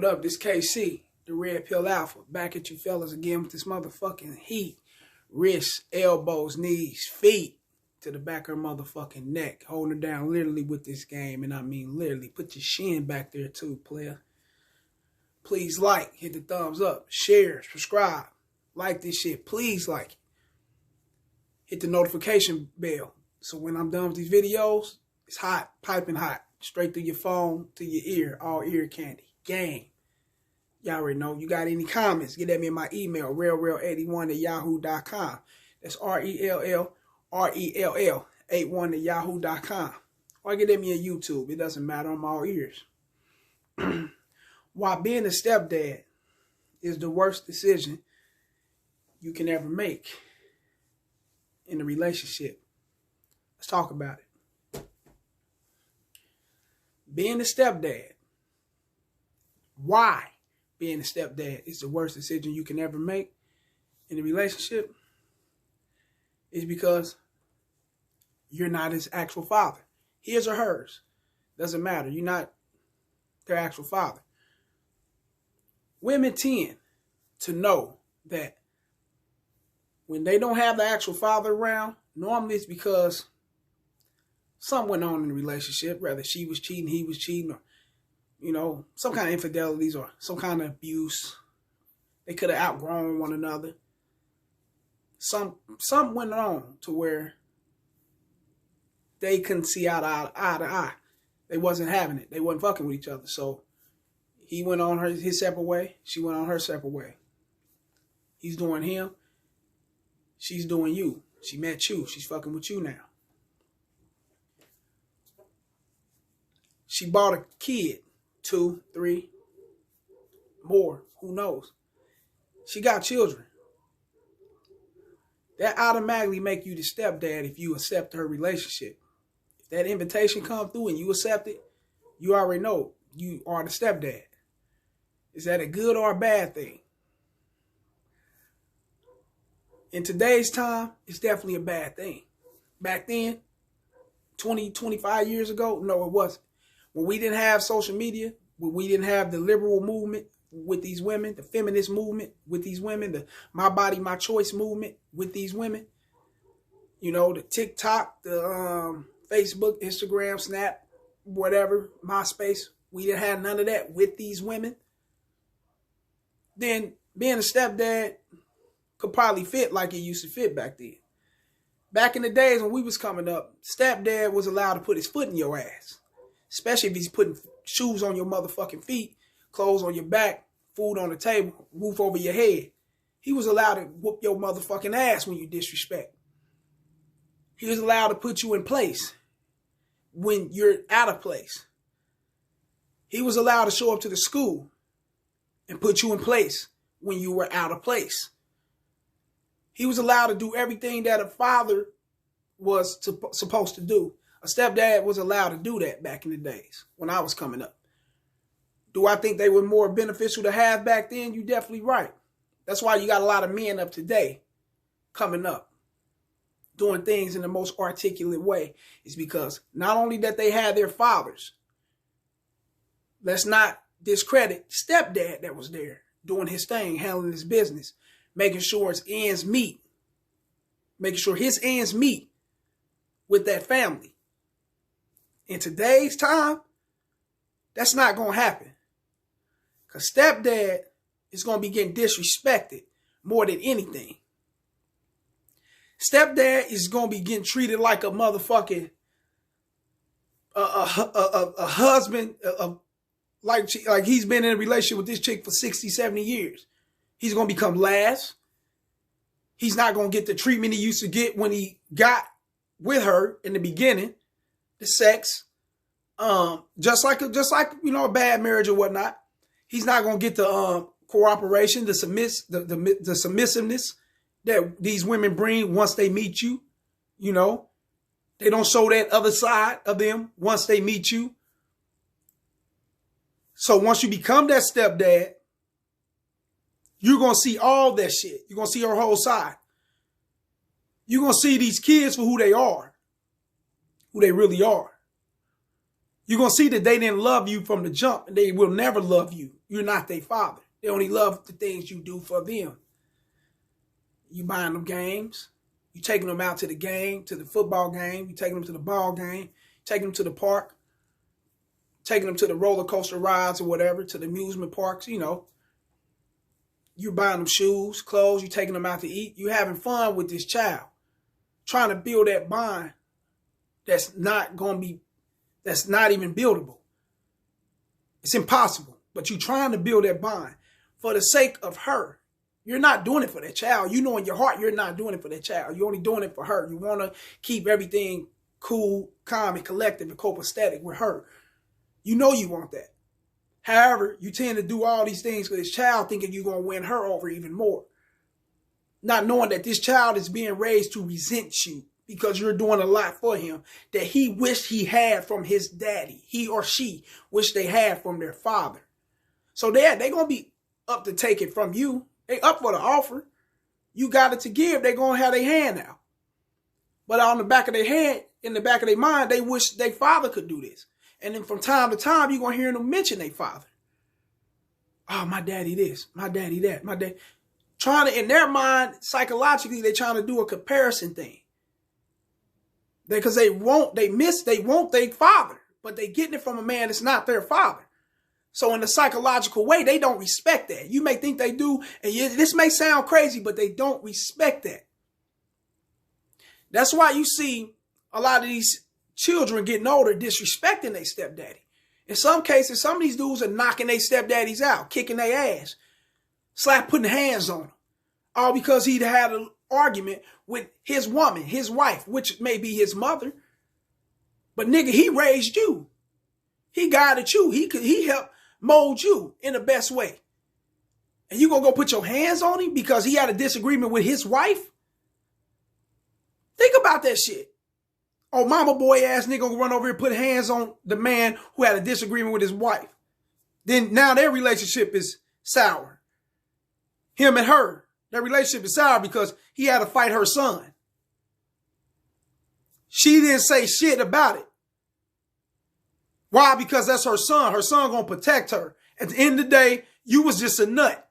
What up? This KC, the Red Pill Alpha, back at you fellas again with this motherfucking heat. Wrists, elbows, knees, feet to the back of her motherfucking neck. Holding her down literally with this game, and I mean literally. Put your shin back there too, player. Please like, hit the thumbs up, share, subscribe. Like this shit, please like it. Hit the notification bell. So when I'm done with these videos, it's hot, piping hot. Straight through your phone, to your ear, all ear candy. Gang. Y'all already know. You got any comments, get at me in my email, rell81@yahoo.com. That's RELL81@yahoo.com. Or get at me on YouTube. It doesn't matter. I'm all ears. Why being a stepdad is the worst decision you can ever make in a relationship. Let's talk about it. Being a stepdad. Why being a stepdad is the worst decision you can ever make in a relationship is because you're not his actual father. His or hers. Doesn't matter. You're not their actual father. Women tend to know that when they don't have the actual father around, normally it's because something went on in the relationship, whether she was cheating, he was cheating, or, you know, some kind of infidelities or some kind of abuse. They could have outgrown one another. Something went on to where they couldn't see eye to eye. They wasn't having it. They wasn't fucking with each other. So he went on his separate way. She went on her separate way. He's doing him. She's doing you. She met you. She's fucking with you now. She bought a kid, 2, 3, more, who knows. She got children. That automatically make you the stepdad if you accept her relationship. If that invitation comes through and you accept it, you already know you are the stepdad. Is that a good or a bad thing? In today's time, it's definitely a bad thing. Back then, 20, 25 years ago, no, it wasn't. When we didn't have social media, when we didn't have the liberal movement with these women, the feminist movement with these women, the my body, my choice movement with these women, you know, the TikTok, the Facebook, Instagram, Snap, whatever, MySpace, we didn't have none of that with these women. Then being a stepdad could probably fit like it used to fit back then. Back in the days when we was coming up, stepdad was allowed to put his foot in your ass. Especially if he's putting shoes on your motherfucking feet, clothes on your back, food on the table, roof over your head. He was allowed to whoop your motherfucking ass when you disrespect. He was allowed to put you in place when you're out of place. He was allowed to show up to the school and put you in place when you were out of place. He was allowed to do everything that a father was supposed to do. A stepdad was allowed to do that back in the days when I was coming up. Do I think they were more beneficial to have back then? You're definitely right. That's why you got a lot of men up today coming up, doing things in the most articulate way. It's because not only that they had their fathers, let's not discredit stepdad that was there doing his thing, handling his business, making sure his ends meet, making sure his ends meet with that family. In today's time, that's not going to happen. Because stepdad is going to be getting disrespected more than anything. Stepdad is going to be getting treated like a motherfucking a husband, like he's been in a relationship with this chick for 60, 70 years. He's going to become last. He's not going to get the treatment he used to get when he got with her in the beginning. The sex, just like you know, a bad marriage or whatnot. He's not gonna get the cooperation, the submissiveness that these women bring once they meet you. You know, they don't show that other side of them once they meet you. So once you become that stepdad, you're gonna see all that shit. You're gonna see her whole side. You're gonna see these kids for who they are. Who they really are. You're going to see that they didn't love you from the jump, and they will never love you. You're not their father. They only love the things you do for them. You buying them games. You taking them out to the game, to the football game. You taking them to the ball game. Taking them to the park. Taking them to the roller coaster rides or whatever, to the amusement parks, you know. You're buying them shoes, clothes. You're taking them out to eat. You're having fun with this child. Trying to build that bond that's not even buildable. It's impossible. But you're trying to build that bond for the sake of her. You're not doing it for that child. You know in your heart you're not doing it for that child. You're only doing it for her. You want to keep everything cool, calm, and collective and copacetic with her. You know you want that. However, you tend to do all these things for this child thinking you're going to win her over even more. Not knowing that this child is being raised to resent you because you're doing a lot for him that he wished he had from his daddy. He or she wished they had from their father. So they're going to be up to take it from you. They up for the offer. You got it to give. They're going to have their hand out. But on the back of their head, in the back of their mind, they wish their father could do this. And then from time to time, you're going to hear them mention their father. Oh, my daddy this, my daddy that, my dad. Trying to, in their mind, psychologically, they're trying to do a comparison thing. Because they want their father, but they getting it from a man that's not their father. So in a psychological way, they don't respect that. You may think they do, and this may sound crazy, but they don't respect that. That's why you see a lot of these children getting older disrespecting their stepdaddy. In some cases, some of these dudes are knocking their stepdaddies out, kicking their ass, putting hands on them. All because he'd had an argument with his woman, his wife, which may be his mother. But nigga, he raised you. He guided you. He helped mold you in the best way. And you gonna go put your hands on him because he had a disagreement with his wife? Think about that shit. Oh, mama boy ass nigga gonna run over here and put hands on the man who had a disagreement with his wife. Then now their relationship is sour. Him and her, their relationship is sour because he had to fight her son. She didn't say shit about it. Why? Because that's her son. Her son gonna protect her. At the end of the day, you was just a nut.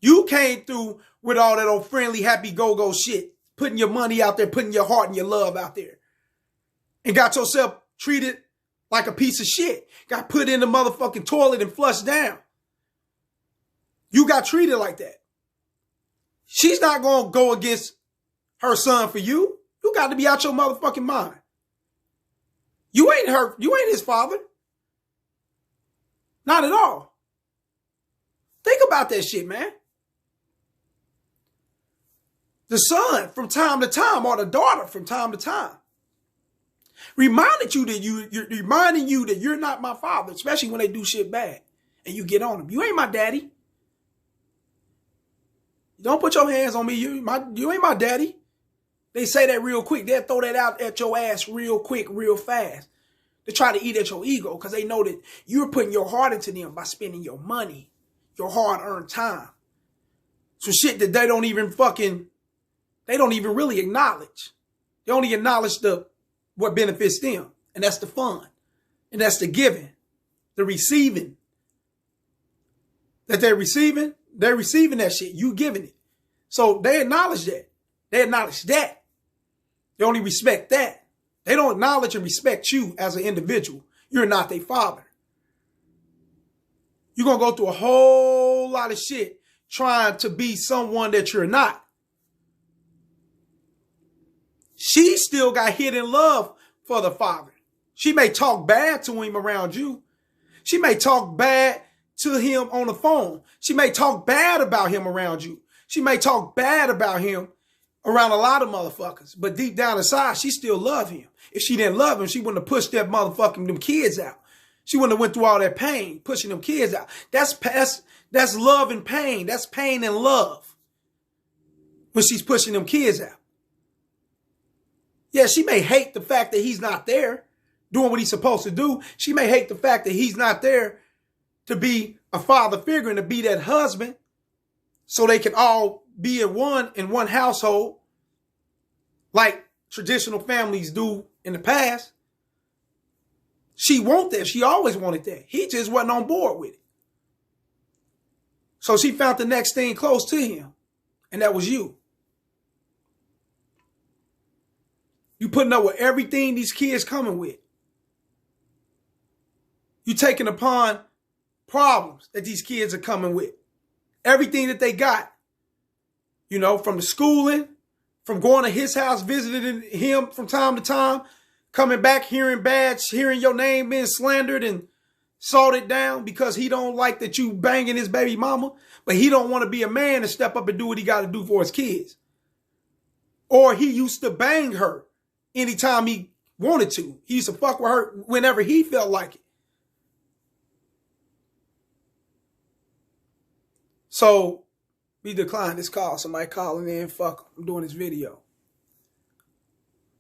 You came through with all that old friendly, happy go-go shit. Putting your money out there, putting your heart and your love out there. And got yourself treated like a piece of shit. Got put in the motherfucking toilet and flushed down. You got treated like that. She's not gonna go against her son for you. You got to be out your motherfucking mind. You ain't his father. Not at all. Think about that shit, man. The son from time to time, or the daughter from time to time, reminding you that you're not my father, especially when they do shit bad and you get on them. You ain't my daddy. Don't put your hands on me. You ain't my daddy. They say that real quick. They'll throw that out at your ass real quick, real fast. They try to eat at your ego because they know that you're putting your heart into them by spending your money, your hard-earned time. Some shit that they don't even really acknowledge. They only acknowledge what benefits them. And that's the fun. And that's the giving, the receiving. That they're receiving that shit. You giving it. So they acknowledge that. They acknowledge that. They only respect that. They don't acknowledge and respect you as an individual. You're not their father. You're going to go through a whole lot of shit trying to be someone that you're not. She still got hidden love for the father. She may talk bad to him around you. She may talk bad to him on the phone. She may talk bad about him around you. She may talk bad about him around a lot of motherfuckers. But deep down inside, she still love him. If she didn't love him, she wouldn't have pushed that motherfucking them kids out. She wouldn't have went through all that pain, pushing them kids out. That's love and pain. That's pain and love. When she's pushing them kids out. Yeah, she may hate the fact that he's not there doing what he's supposed to do. She may hate the fact that he's not there to be a father figure and to be that husband so they can all be in one household like traditional families do in the past. She want that. She always wanted that. He just wasn't on board with it. So she found the next thing close to him, and that was you. You putting up with everything these kids coming with. You taking upon problems that these kids are coming with. Everything that they got. You know, from the schooling, from going to his house, visiting him from time to time, coming back, hearing your name being slandered and salted down because he don't like that you banging his baby mama, but he don't want to be a man and step up and do what he got to do for his kids. Or he used to bang her anytime he wanted to. He used to fuck with her whenever he felt like it. So we declined this call. Somebody calling in, fuck, I'm doing this video.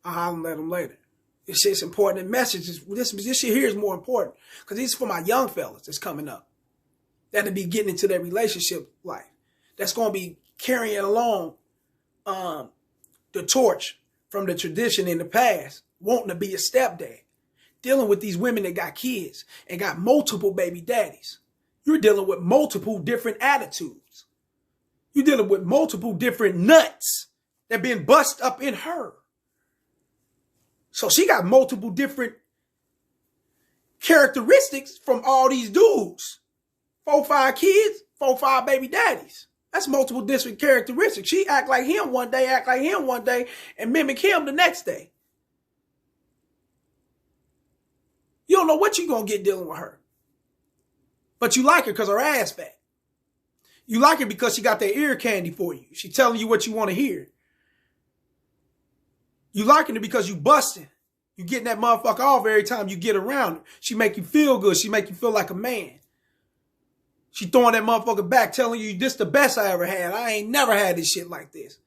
I'll let them later. This shit's important. The message is, this shit here is more important. Because this is for my young fellas that's coming up. That'll be getting into their relationship life. That's going to be carrying along the torch from the tradition in the past, wanting to be a stepdad. Dealing with these women that got kids and got multiple baby daddies. You're dealing with multiple different attitudes. You're dealing with multiple different nuts that been bust up in her. So she got multiple different characteristics from all these dudes. 4, 5 kids, 4, 5 baby daddies. That's multiple different characteristics. She act like him one day, and mimic him the next day. You don't know what you're going to get dealing with her. But you like her because her ass fat. You like her because she got that ear candy for you. She telling you what you want to hear. You liking her because you busting. You getting that motherfucker off every time you get around her. She make you feel good. She make you feel like a man. She throwing that motherfucker back, telling you this the best I ever had. I ain't never had this shit like this.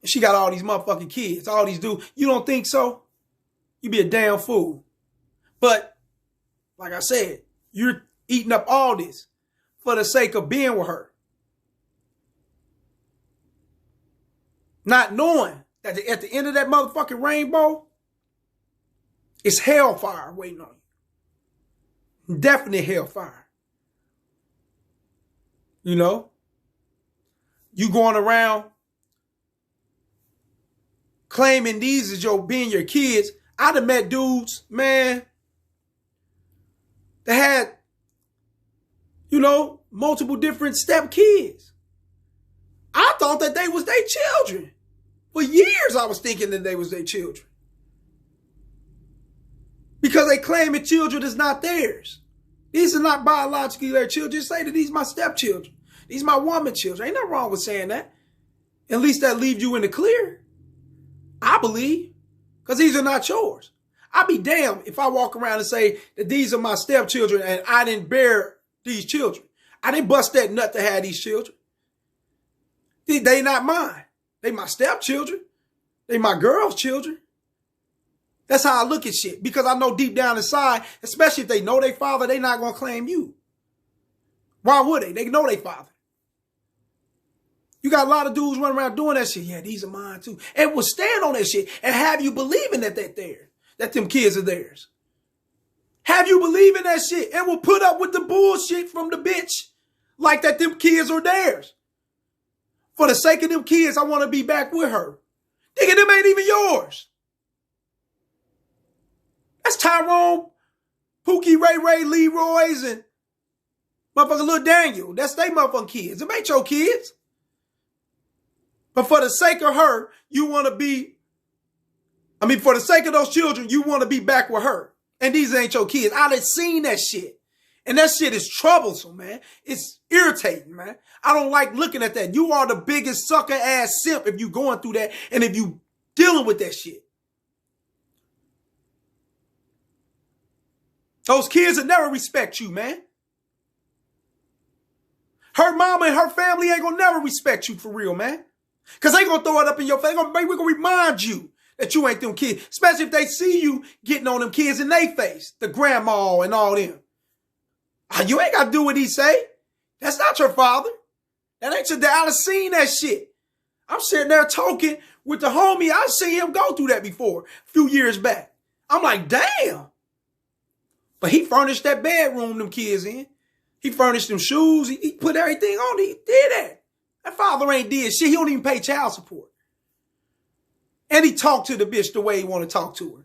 And she got all these motherfucking kids, all these dudes. You don't think so? You be a damn fool. But, like I said, you're eating up all this for the sake of being with her. Not knowing that at the end of that motherfucking rainbow, it's hellfire waiting on you. Definite hellfire. You know? You going around claiming these as being your kids. I'd have met dudes, man, that had, you know, multiple different step kids. I thought that they was their children. For years, I was thinking that they was their children. Because they claiming children is not theirs. These are not biologically their children. Just say that these are my stepchildren. These are my woman children. Ain't nothing wrong with saying that. At least that leaves you in the clear. I believe. Because these are not yours. I'd be damned if I walk around and say that these are my stepchildren and I didn't bear these children. I didn't bust that nut to have these children. They not mine. They my stepchildren. They my girl's children. That's how I look at shit. Because I know deep down inside, especially if they know their father, they not going to claim you. Why would they? They know their father. You got a lot of dudes running around doing that shit. Yeah, these are mine too. And will stand on that shit and have you believing that they're theirs. That them kids are theirs. Have you believing that shit and will put up with the bullshit from the bitch like that them kids are theirs. For the sake of them kids, I want to be back with her. Nigga, them ain't even yours. That's Tyrone, Pookie, Ray, Leroy's, and motherfucking Lil Daniel. That's they motherfucking kids. Them ain't your kids. But for the sake of her, you want to be, for the sake of those children, you want to be back with her. And these ain't your kids. I done seen that shit. And that shit is troublesome, man. It's irritating, man. I don't like looking at that. You are the biggest sucker ass simp if you going through that and if you dealing with that shit. Those kids will never respect you, man. Her mama and her family ain't gonna never respect you for real, man. Cause they gonna throw it up in your face. We're gonna remind you that you ain't them kids. Especially if they see you getting on them kids in their face. The grandma and all them. You ain't got to do what he say. That's not your father. That ain't your dad. I done seen that shit. I'm sitting there talking with the homie. I seen him go through that before a few years back. I'm like, damn. But he furnished that bedroom them kids in. He furnished them shoes. He put everything on. He did that. That father ain't did shit. He don't even pay child support. And he talked to the bitch the way he want to talk to her.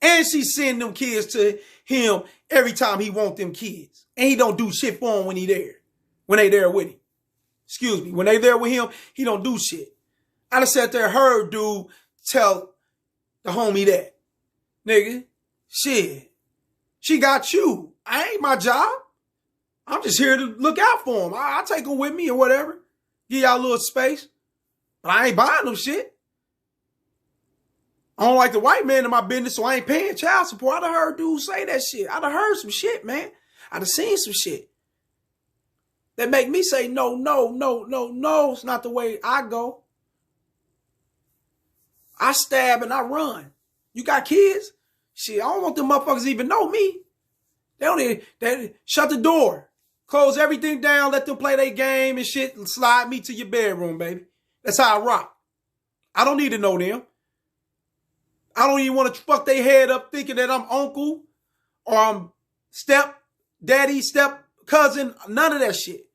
And she send them kids to him every time he want them kids. And he don't do shit for them when he there. When they there with him. Excuse me. When they there with him, he don't do shit. I done sat there, heard dude tell the homie that. Nigga, shit. She got you. I ain't my job. I'm just here to look out for him. I'll take him with me or whatever. Give y'all a little space. But I ain't buying no shit. I don't like the white man in my business, so I ain't paying child support. I done heard dudes say that shit. I done heard some shit, man. I done seen some shit. That make me say, no, no, no, no, no. It's not the way I go. I stab and I run. You got kids? Shit, I don't want them motherfuckers even know me. They shut the door. Close everything down. Let them play their game and shit and slide me to your bedroom, baby. That's how I rock. I don't need to know them. I don't even want to fuck their head up thinking that I'm uncle or I'm step daddy, step cousin, none of that shit.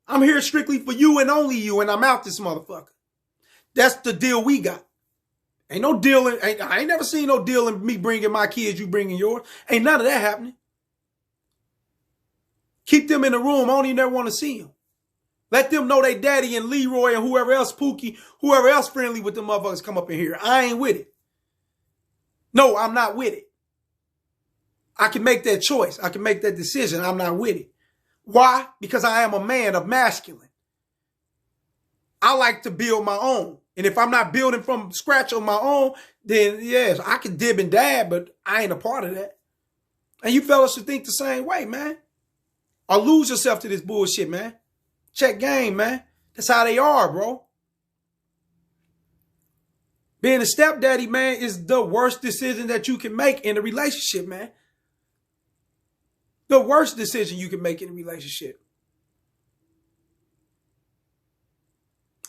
I'm here strictly for you and only you, and I'm out this motherfucker. That's the deal we got. Ain't no dealing. I ain't never seen no deal in me bringing my kids, you bringing yours. Ain't none of that happening. Keep them in the room. I don't even ever want to see them. Let them know they daddy and Leroy and whoever else, Pookie, whoever else friendly with them motherfuckers come up in here. I ain't with it. No, I'm not with it. I can make that choice. I can make that decision. I'm not with it. Why? Because I am a man of masculine. I like to build my own. And if I'm not building from scratch on my own, then yes, I can dib and dab, but I ain't a part of that. And you fellas should think the same way, man. Or lose yourself to this bullshit, man. Check game, man. That's how they are, bro. Being a stepdaddy, man, is the worst decision that you can make in a relationship, man. The worst decision you can make in a relationship.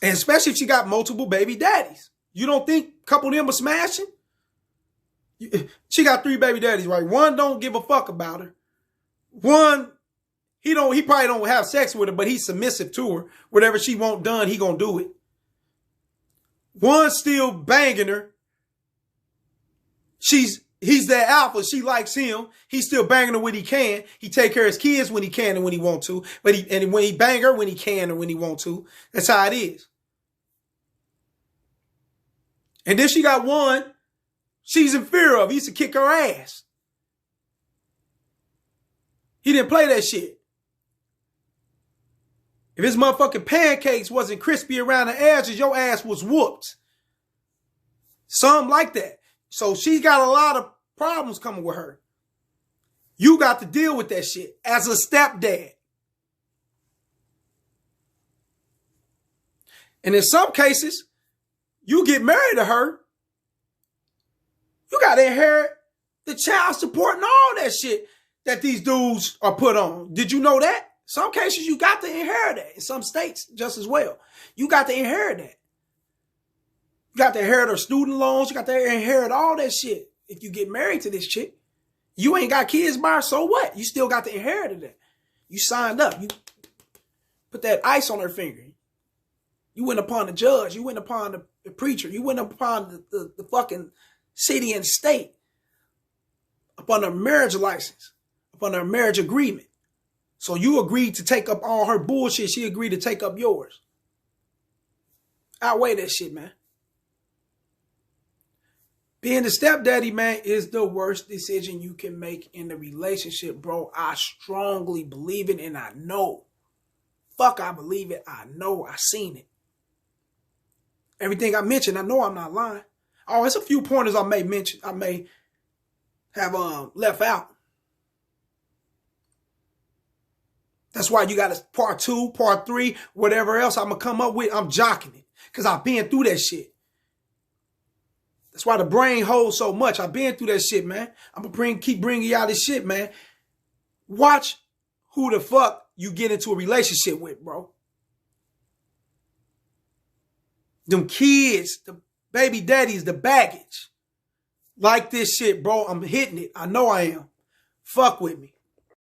And especially if she got multiple baby daddies. You don't think a couple of them are smashing? She got 3 baby daddies, right? One don't give a fuck about her. One, he probably don't have sex with her, but he's submissive to her. Whatever she want done, he gonna do it. One still banging her. He's that alpha. She likes him. He's still banging her when he can. He take care of his kids when he can and when he want to. And when he bang her when he can and when he want to. That's how it is. And then she got one she's in fear of. He used to kick her ass. He didn't play that shit. If his motherfucking pancakes wasn't crispy around the edges, your ass was whooped. Something like that. So she's got a lot of problems coming with her. You got to deal with that shit as a stepdad. And in some cases, you get married to her, you got to inherit the child support and all that shit that these dudes are put on. Did you know that? Some cases, you got to inherit that. In some states, just as well. You got to inherit that. You got to inherit her student loans. You got to inherit all that shit. If you get married to this chick, you ain't got kids by her, so what? You still got to inherit that. You signed up. You put that ice on her finger. You went upon the judge. You went upon the preacher. You went upon the fucking city and state. Upon her marriage license. Upon her marriage agreement. So you agreed to take up all her bullshit. She agreed to take up yours. Outweigh that shit, man. Being the stepdaddy, man, is the worst decision you can make in the relationship, bro. I strongly believe it, and I know. Fuck, I believe it. I know. I seen it. Everything I mentioned, I know I'm not lying. Oh, it's a few pointers I may mention. I may have left out. That's why you got a part 2, part 3, whatever else I'm going to come up with. I'm jocking it because I've been through that shit. That's why the brain holds so much. I've been through that shit, man. I'm going to keep bringing y'all this shit, man. Watch who the fuck you get into a relationship with, bro. Them kids, the baby daddies, the baggage. Like this shit, bro. I'm hitting it. I know I am. Fuck with me.